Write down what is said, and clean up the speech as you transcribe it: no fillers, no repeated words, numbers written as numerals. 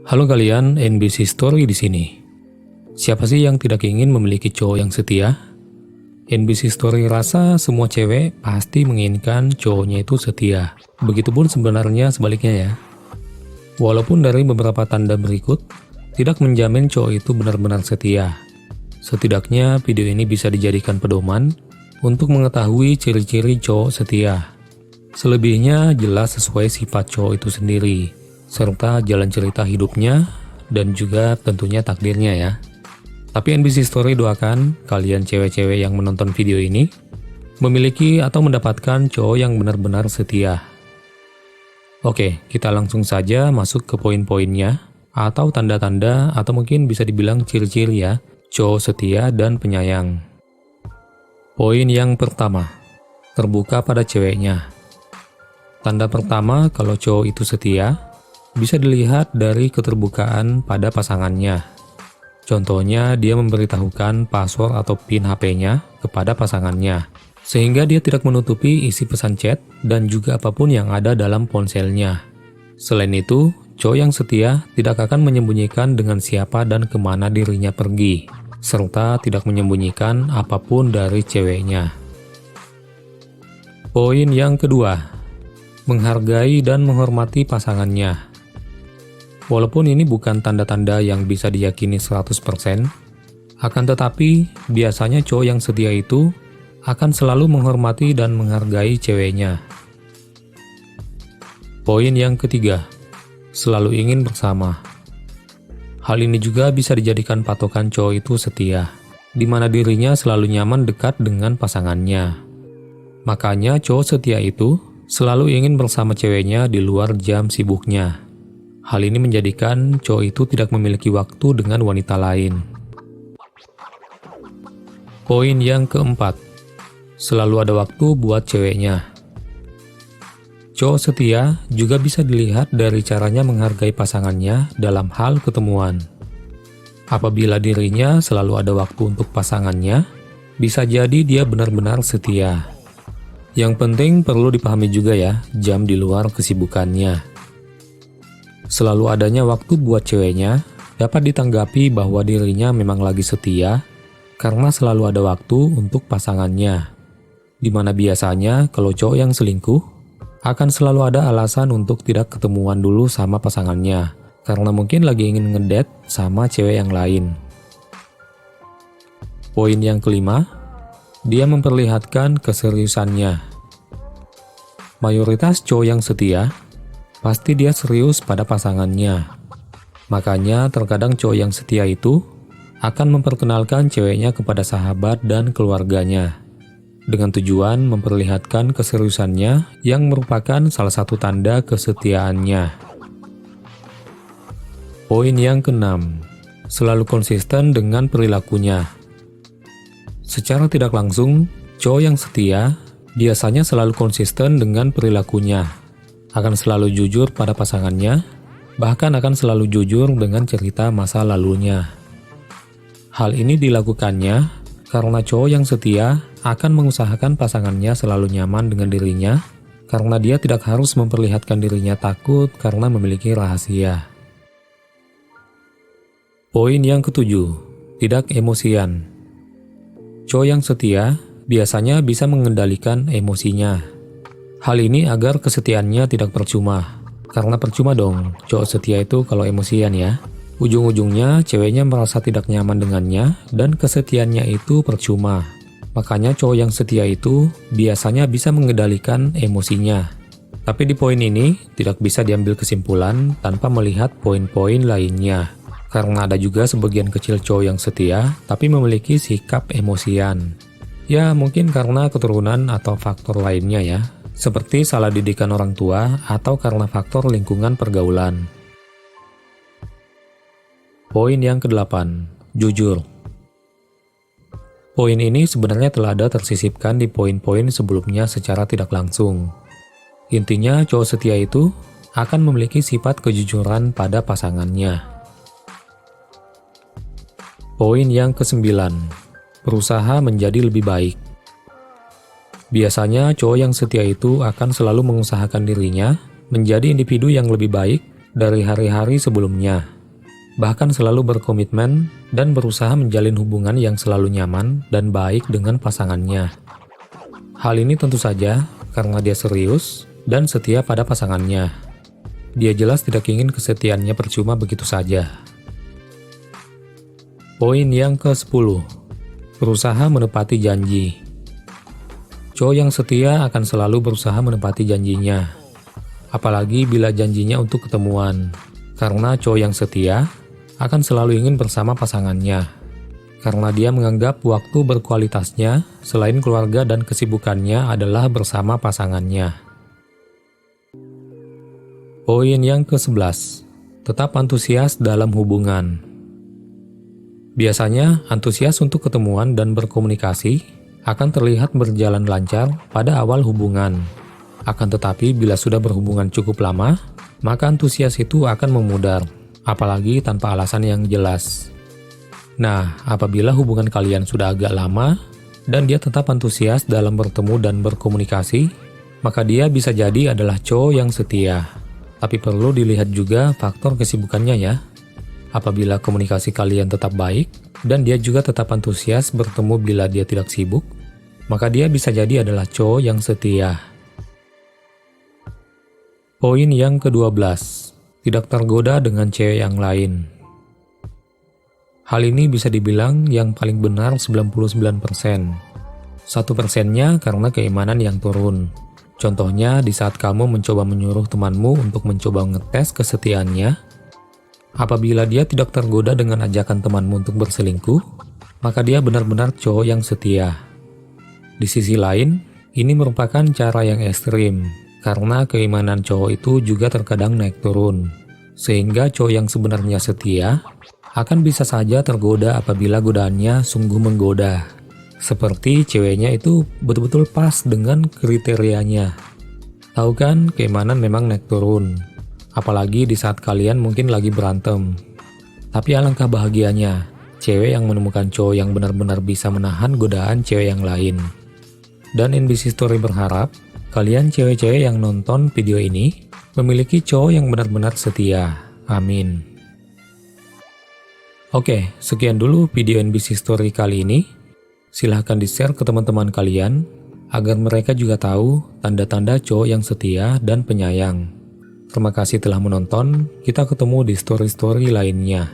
Halo kalian, NBC Story di sini. Siapa sih yang tidak ingin memiliki cowok yang setia? NBC Story rasa semua cewek pasti menginginkan cowoknya itu setia. Begitupun sebenarnya sebaliknya ya. Walaupun dari beberapa tanda berikut, tidak menjamin cowok itu benar-benar setia. Setidaknya video ini bisa dijadikan pedoman untuk mengetahui ciri-ciri cowok setia. Selebihnya jelas sesuai sifat cowok itu sendiri, serta jalan cerita hidupnya, dan juga tentunya takdirnya ya. Tapi NBC Story doakan kalian cewek-cewek yang menonton video ini memiliki atau mendapatkan cowok yang benar-benar setia. Oke, kita langsung saja masuk ke poin-poinnya, atau tanda-tanda, atau mungkin bisa dibilang ciri-ciri ya, cowok setia dan penyayang. Poin yang pertama, terbuka pada ceweknya. Tanda pertama kalau cowok itu setia, bisa dilihat dari keterbukaan pada pasangannya. Contohnya, dia memberitahukan password atau PIN HP-nya kepada pasangannya, sehingga dia tidak menutupi isi pesan chat dan juga apapun yang ada dalam ponselnya. Selain itu, cowok yang setia tidak akan menyembunyikan dengan siapa dan kemana dirinya pergi, serta tidak menyembunyikan apapun dari ceweknya. Poin yang kedua, menghargai dan menghormati pasangannya. Walaupun ini bukan tanda-tanda yang bisa diyakini 100%, akan tetapi biasanya cowok yang setia itu akan selalu menghormati dan menghargai ceweknya. Poin yang ketiga, selalu ingin bersama. Hal ini juga bisa dijadikan patokan cowok itu setia, di mana dirinya selalu nyaman dekat dengan pasangannya. Makanya cowok setia itu selalu ingin bersama ceweknya di luar jam sibuknya. Hal ini menjadikan cowok itu tidak memiliki waktu dengan wanita lain. Poin yang keempat, selalu ada waktu buat ceweknya. Cowok setia juga bisa dilihat dari caranya menghargai pasangannya dalam hal ketemuan. Apabila dirinya selalu ada waktu untuk pasangannya, bisa jadi dia benar-benar setia. Yang penting perlu dipahami juga ya, jam di luar kesibukannya. Selalu adanya waktu buat ceweknya dapat ditanggapi bahwa dirinya memang lagi setia karena selalu ada waktu untuk pasangannya. Dimana biasanya kalau cowok yang selingkuh akan selalu ada alasan untuk tidak ketemuan dulu sama pasangannya karena mungkin lagi ingin ngedate sama cewek yang lain. Poin yang kelima, dia memperlihatkan keseriusannya. Mayoritas cowok yang setia, pasti dia serius pada pasangannya. Makanya terkadang cowok yang setia itu akan memperkenalkan ceweknya kepada sahabat dan keluarganya, dengan tujuan memperlihatkan keseriusannya yang merupakan salah satu tanda kesetiaannya. Poin yang keenam, selalu konsisten dengan perilakunya. Secara tidak langsung, cowok yang setia biasanya selalu konsisten dengan perilakunya, akan selalu jujur pada pasangannya, bahkan akan selalu jujur dengan cerita masa lalunya. Hal ini dilakukannya karena cowok yang setia akan mengusahakan pasangannya selalu nyaman dengan dirinya, karena dia tidak harus memperlihatkan dirinya takut karena memiliki rahasia. Poin yang ketujuh, tidak emosian. Cowok yang setia biasanya bisa mengendalikan emosinya. Hal ini agar kesetiaannya tidak percuma. Karena percuma dong, cowok setia itu kalau emosian ya. Ujung-ujungnya ceweknya merasa tidak nyaman dengannya dan kesetiaannya itu percuma. Makanya cowok yang setia itu biasanya bisa mengendalikan emosinya. Tapi di poin ini tidak bisa diambil kesimpulan tanpa melihat poin-poin lainnya. Karena ada juga sebagian kecil cowok yang setia tapi memiliki sikap emosian. Ya mungkin karena keturunan atau faktor lainnya ya, seperti salah didikan orang tua atau karena faktor lingkungan pergaulan. Poin yang kedelapan, jujur. Poin ini sebenarnya telah ada tersisipkan di poin-poin sebelumnya secara tidak langsung. Intinya cowok setia itu akan memiliki sifat kejujuran pada pasangannya. Poin yang kesembilan, berusaha menjadi lebih baik. Biasanya cowok yang setia itu akan selalu mengusahakan dirinya menjadi individu yang lebih baik dari hari-hari sebelumnya, bahkan selalu berkomitmen dan berusaha menjalin hubungan yang selalu nyaman dan baik dengan pasangannya. Hal ini tentu saja karena dia serius dan setia pada pasangannya. Dia jelas tidak ingin kesetiaannya percuma begitu saja. Poin yang ke-10, berusaha menepati janji. Cowok yang setia akan selalu berusaha menepati janjinya, apalagi bila janjinya untuk ketemuan, karena cowok yang setia akan selalu ingin bersama pasangannya, karena dia menganggap waktu berkualitasnya selain keluarga dan kesibukannya adalah bersama pasangannya. Poin yang ke-11, tetap antusias dalam hubungan. Biasanya, antusias untuk ketemuan dan berkomunikasi akan terlihat berjalan lancar pada awal hubungan. Akan tetapi bila sudah berhubungan cukup lama, maka antusias itu akan memudar, apalagi tanpa alasan yang jelas. Nah, apabila hubungan kalian sudah agak lama, dan dia tetap antusias dalam bertemu dan berkomunikasi, maka dia bisa jadi adalah cowok yang setia. Tapi perlu dilihat juga faktor kesibukannya ya. Apabila komunikasi kalian tetap baik, dan dia juga tetap antusias bertemu bila dia tidak sibuk, maka dia bisa jadi adalah cowok yang setia. Poin yang ke-12, tidak tergoda dengan cewek yang lain. Hal ini bisa dibilang yang paling benar 99%. 1%-nya karena keimanan yang turun. Contohnya di saat kamu mencoba menyuruh temanmu untuk mencoba ngetes kesetiaannya, apabila dia tidak tergoda dengan ajakan temanmu untuk berselingkuh, maka dia benar-benar cowok yang setia. Di sisi lain, ini merupakan cara yang ekstrim, karena keimanan cowok itu juga terkadang naik turun, sehingga cowok yang sebenarnya setia akan bisa saja tergoda apabila godaannya sungguh menggoda. Seperti ceweknya itu betul-betul pas dengan kriterianya. Tahu kan, keimanan memang naik turun, apalagi di saat kalian mungkin lagi berantem. Tapi alangkah bahagianya, cewek yang menemukan cowok yang benar-benar bisa menahan godaan cewek yang lain. Dan NBC Story berharap, kalian cewek-cewek yang nonton video ini memiliki cowok yang benar-benar setia. Amin. Oke, sekian dulu video NBC Story kali ini. Silahkan di-share ke teman-teman kalian, agar mereka juga tahu tanda-tanda cowok yang setia dan penyayang. Terima kasih telah menonton, kita ketemu di story-story lainnya.